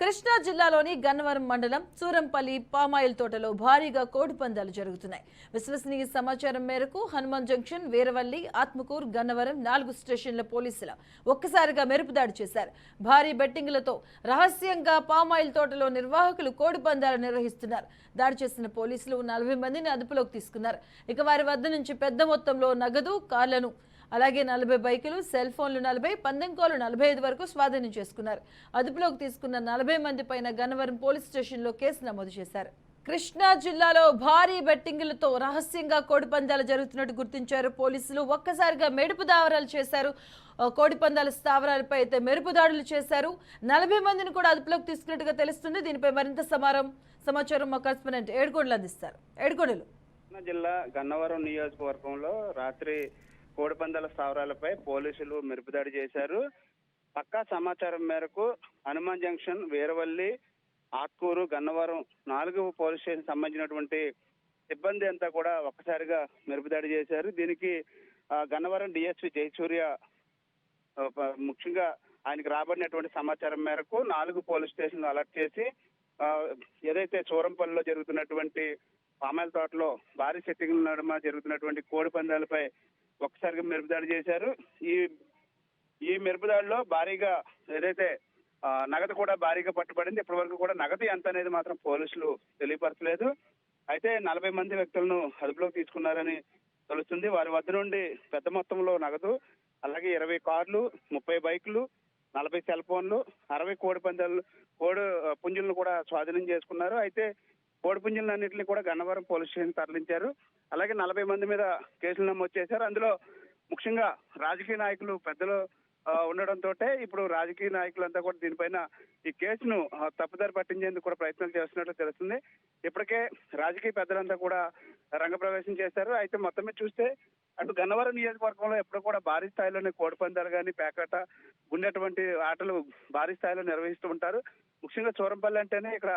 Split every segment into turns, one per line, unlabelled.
కృష్ణా జిల్లాలోని గన్నవరం మండలం సూరంపల్లి పామాయిల్ తోటలో భారీగా కోడి పందాలు జరుగుతున్నాయి. విశ్వసనీయ సమాచారం మేరకు హనుమాన్ జంక్షన్, వీరవల్లి, ఆత్మకూరు, గన్నవరం 4 స్టేషన్ల పోలీసులు ఒక్కసారిగా మెరుపుదాడి చేశారు. భారీ బెట్టింగ్లతో రహస్యంగా పామాయిల్ తోటలో నిర్వాహకులు కోడి పందాలు నిర్వహిస్తున్నారు. దాడి చేసిన పోలీసులు 40 మందిని అదుపులోకి తీసుకున్నారు. ఇక వారి వద్ద నుంచి పెద్ద మొత్తంలో నగదు, కార్లను, అలాగే 40 బైకులు, సెల్ ఫోన్లు 40, పందెంకోలు 45 వరకు స్వాధీనం చేసుకున్నారు. అదుపులోకి తీసుకున్న 40 మంది పైన గన్నవరం పోలీస్ స్టేషన్లో కేసు నమోదు చేశారు. కృష్ణా జిల్లాలో భారీ బెట్టింగులతో రహస్యంగా కోడి పందాలు జరుగుతున్నట్టు గుర్తించారు పోలీసులు. ఒక్కసారిగా మెరుపు దావరాలు చేశారు. కోడి పందాల స్థావరాలపై అయితే మెరుపు దాడులు చేశారు. 40 మందిని కూడా అదుపులోకి తీసుకున్నట్టుగా తెలుస్తుంది. దీనిపై మరింత సమాచారం మా కరెస్పాండెంట్ ఏడుకొండలు అందిస్తారు. ఏడుకొండలు.
జిల్లా గన్నవరం నియోజకవర్గంలో రాత్రి కోడిపందాల స్థావరాలపై పోలీసులు మెరుపుదాడి చేశారు. పక్కా సమాచారం మేరకు Hanuman junction, Veeravalli, Atkur, Gannavaram 4 police station సంబంధించినటువంటి సిబ్బంది అంతా కూడా ఒక్కసారిగా మెరుపుదాడి చేశారు. దీనికి గన్నవరం డిఎస్పీ జయసూర్య ముఖ్యంగా ఆయనకు రాబడినటువంటి సమాచారం మేరకు 4 పోలీస్ స్టేషన్లు అలర్ట్ చేసి ఏదైతే సూరంపల్లిలో జరుగుతున్నటువంటి పామాయిల్ తోటలో భారీ సెట్టింగ్ల నడుమ జరుగుతున్నటువంటి కోడి పందాలపై ఒక్కసారిగా మెరుపుదాడి చేశారు. ఈ మెరుపుదాడిలో భారీగా ఏదైతే నగదు కూడా భారీగా పట్టుబడింది. ఇప్పటి వరకు కూడా నగదు ఎంత అనేది మాత్రం పోలీసులు తెలియపరచలేదు. అయితే 40 మంది వ్యక్తులను అదుపులోకి తీసుకున్నారని తెలుస్తుంది. వారి వద్ద నుండి పెద్ద మొత్తంలో నగదు, అలాగే 20 కార్లు, 30 బైకులు, 40 సెల్ ఫోన్లు, 60 కోడి పుంజులను కూడా స్వాధీనం చేసుకున్నారు. అయితే కోడి పుంజులన్నింటినీ కూడా గన్నవరం పోలీస్ స్టేషన్ తరలించారు. అలాగే 40 మంది మీద కేసులు నమోదు చేశారు. అందులో ముఖ్యంగా రాజకీయ నాయకులు పెద్దలు ఉండడంతో ఇప్పుడు రాజకీయ నాయకులంతా కూడా దీనిపైన ఈ కేసును తప్పుదారి పట్టించేందుకు కూడా ప్రయత్నాలు చేస్తున్నట్లు తెలుస్తుంది. ఇప్పటికే రాజకీయ పెద్దలంతా కూడా రంగప్రవేశం చేశారు. అయితే మొత్తం మీద చూస్తే అటు గన్నవరం నియోజకవర్గంలో ఎప్పుడు కూడా భారీ స్థాయిలోనే కోడి పందాలు కానీ, పేకాట, ఉండేటువంటి ఆటలు భారీ స్థాయిలో నిర్వహిస్తూ ఉంటారు. ముఖ్యంగా సూరంపల్లి అంటేనే ఇక్కడ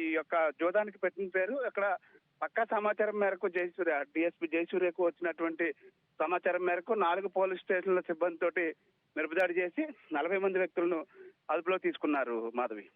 ఈ యొక్క జోదానికి పెట్టిన పేరు. ఇక్కడ పక్కా సమాచారం మేరకు డిఎస్పీ జయసూర్యకు వచ్చినటువంటి సమాచారం మేరకు 4 పోలీస్ స్టేషన్ల సిబ్బందితోటి మెరుపుదాడి చేసి 40 మంది వ్యక్తులను అదుపులో తీసుకున్నారు. మాధవి.